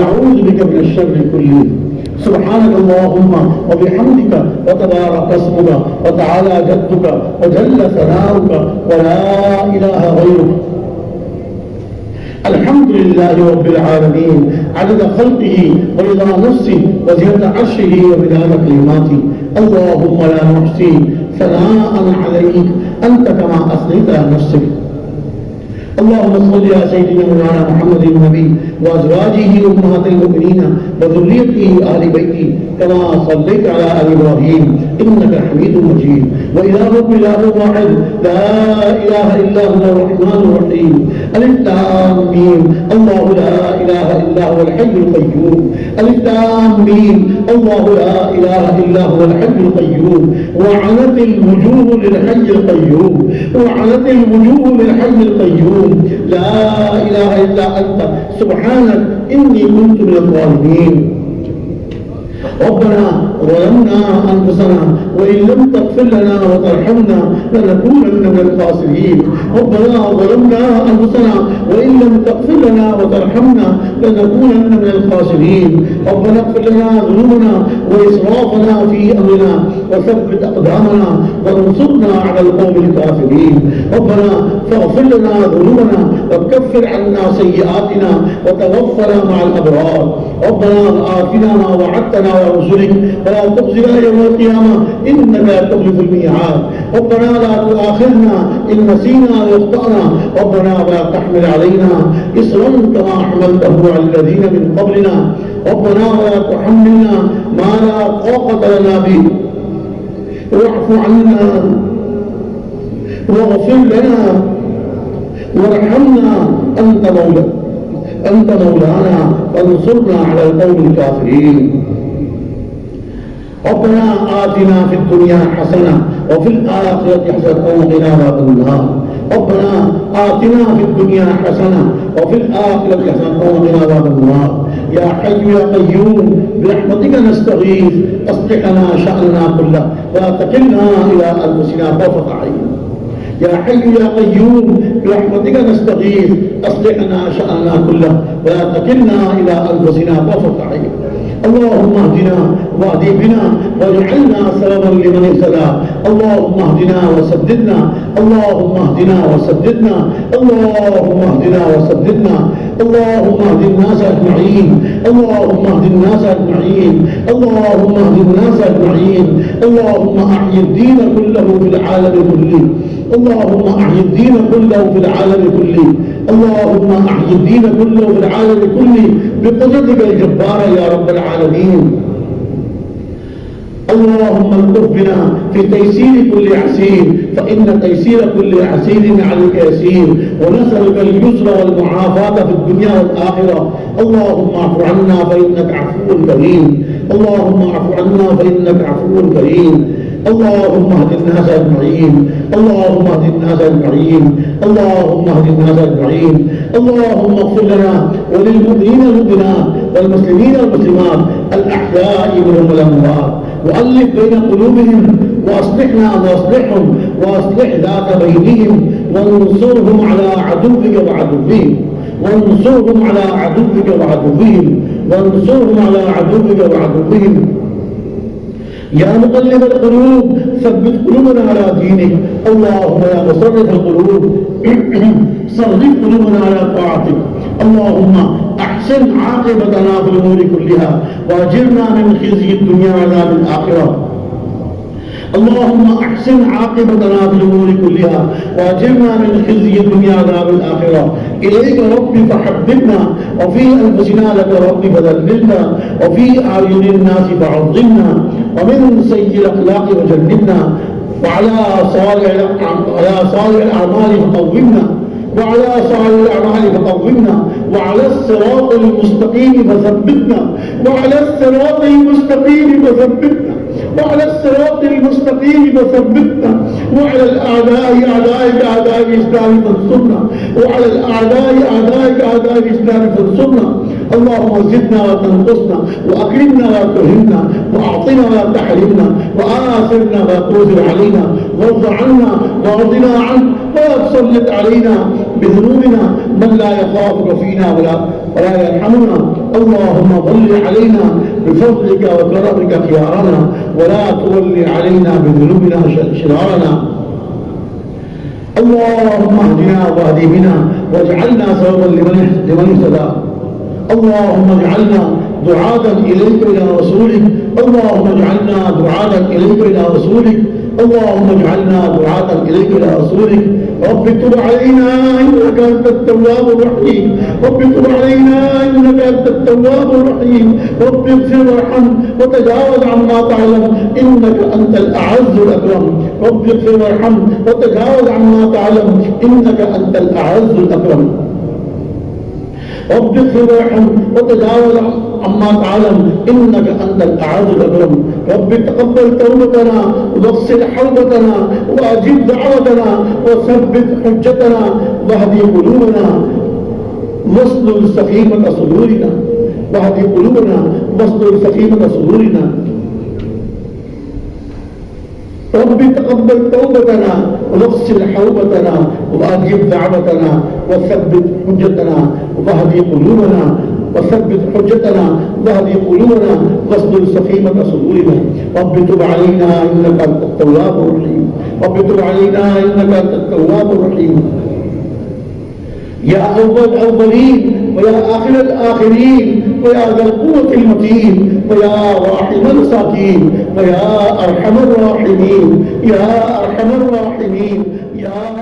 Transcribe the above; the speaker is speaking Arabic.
أعوذ بك من الشر كله. سبحانك اللهم وبحمدك وتبارك اسمك وتعالى جدك وجل ثناؤك ولا إله غيرك. الحمد لله رب العالمين عدد خلقه ورضا نفسه وزنة عرشه ومداد كلماته. اللهم لا نحصي ثناء عليك أنت كما أثنيت على نفسك. اللهم صل على سيدنا مولانا محمد النبي وازواجه امهات المؤمنين وذريته اهل بيته كما صليت على ال ابراهيم انك حميد مجيد. والهكم اله واحد لا اله الا هو الرحمن الرحيم. الف لام ميم الله لا اله الا هو الحي القيوم. الف لام ميم الله لا اله الا هو الحي القيوم. وعنت الوجوه للحي القيوم. وعنت الوجوه للحي القيوم. لا إله إلا أنت سبحانك إني كنت من الظالمين. ربنا ظلمنا أنفسنا وإن لم تغفر لنا وترحمنا لنكونن من الخاسرين. ربنا ظلمنا أنفسنا وإن لم تغفر لنا وترحمنا لنكونن من الخاسرين. ربنا اغفر لنا ذنوبنا وإسرافنا في أمرنا وثبت أقدامنا وانصرنا على القوم الكافرين. ربنا فاغفر لنا ذنوبنا وكفر عنا سيئاتنا وتوفنا مع الأبرار. ربنا آتنا ما وعدتنا ورسلك ولا تخزنا يوم القيامة إنك لا تخلف الميعاد. ربنا لا تؤاخذنا إن نسينا واخطأنا. ربنا ولا تحمل علينا إصرا كما حملته على الذين من قبلنا. ربنا ولا تحملنا ما لا طاقة لنا به. واعف عنا واغفر لنا وارحمنا أنت مولانا فانصرنا على القوم الكافرين. ربنا آتنا في الدنيا حسنة وفي الآخرة حسنة وقنا عذاب النار. ربنا آتنا في الدنيا حسنة وفي الآخرة حسنة وقنا عذاب النار. يا حي يا قيوم برحمتك نستغيث أصلح لنا شأننا كله ولا تكلنا إلى أنفسنا طرفة عين. يا حي يا قيوم برحمتك نستغيث أصلح لنا شأننا كله ولا تكلنا إلى أنفسنا طرفة عين. اللهم اهدنا واهد بنا واجعلنا سببا لمن اهتدى. اللهم اهدنا وسددنا. اللهم اهدنا وسددنا. اللهم اهدنا وسددنا. اللهم اهد الناس اجمعين. اللهم اهد الناس اجمعين. اللهم اهد الناس اجمعين. اللهم احي الدين كله في العالم كله. اللهم احي الدين كله في العالم كله. اللهم احي الدين كله في العالم كله بقدرتك الجبارة يا رب العالمين. اللهم الطف بنا في تيسير كل عسير فإن تيسير كل عسير عليك يسير. ونسألك اليسر والمعافاة في الدنيا والآخرة. اللهم اعف عنا فإنك عفو كريم. اللهم اعف عنا فإنك عفو كريم. اللهم اهد الناس اجمعين. اللهم اهد الناس اجمعين. اللهم اهد الناس اجمعين. اللهم اغفر لنا وللمؤمنين والمؤمنات والمسلمين والمسلمات الأحياء منهم والأموات وألف بين قلوبهم وأصلحنا وأصلحهم وأصلح ذات بينهم وانصرهم على عدوك وعدوهم. وانصرهم على عدوك وعدوهم. وانصرهم على عدوك وعدوهم. يا مقلب القلوب ثبت قلوبنا على دينك. اللهم يا مصرف القلوب صرف قلوبنا على طاعتك. اللهم احسن عاقبتنا في الامور كلها واجرنا من خزي الدنيا وعذاب الاخره. اللهم احسن عاقبتنا في الامور كلها واجرنا من خزي الدنيا وعذاب الاخره. اليك ربي فحببنا وفي انفسنا لك ربي فذللنا وفي اعين الناس فعظمنا ومن سيء الاخلاق وجنبنا وعلى صالح الاعمال فقومنا وعلى صالح الاعمال فقومنا وعلى الصراط المستقيم فثبتنا وعلى الصراط المستقيم فثبتنا وعلى الصراط المستقيم فثبتنا وعلى الأعداء أعدائك أعداء الإسلام فانصرنا وعلى الأعداء أعدائك أعداء الإسلام فانصرنا. اللهم زدنا ولا تنقصنا وأكرمنا ولا تهنا وأعطنا ولا تحرمنا وآثرنا ولا تؤثر علينا وارض عنا وارضنا عنك ولا تسلط علينا بذنوبنا من لا يخافك فينا ولا يرحمنا. اللهم ول علينا بفضلك وكرمك خيارنا، ولا تولي علينا بذنوبنا شرارنا. اللهم اهدنا واهد بنا واجعلنا سببا لمن اهتدى. اللهم اجعلنا دعاة إليك إلى رسولك. اللهم اجعلنا دعاة إليك إلى رسولك. اللهم اجعلنا دعاة إليك إلى رسولك. رب تب علينا إنك أنت التواب الرحيم. رب تب علينا إنك أنت التواب الرحيم. رب اغفر وارحم وتجاوز عما تعلم إنك أنت الأعز الأكرم. رب اغفر وارحم وتجاوز عما تعلم إنك أنت الأعز الأكرم. رب اغفر وارحم وتجاوز عما تعلم إنك أنت الأعز الأكرم. رب تقبل توبتنا واغسل حوبتنا وأجب دعوتنا وثبت حجتنا واهدي قلوبنا واصلل سخيمة صدورنا. واهدي قلوبنا واصلل سخيمة صدورنا. رب تقبل توبتنا واغسل حوبتنا وأجب دعوتنا وثبت حجتنا واهدي قلوبنا وثبت حجتنا واهدي قلوبنا واصلل سخيمة صدورنا. رب تب علينا إنك أنت التواب الرحيم. رب تب علينا إنك أنت التواب الرحيم. يا أول الأولين ويا آخر الآخرين ويا ذا القوة المتين ويا راحم المساكين ويا أرحم الراحمين. يا أرحم الراحمين. يا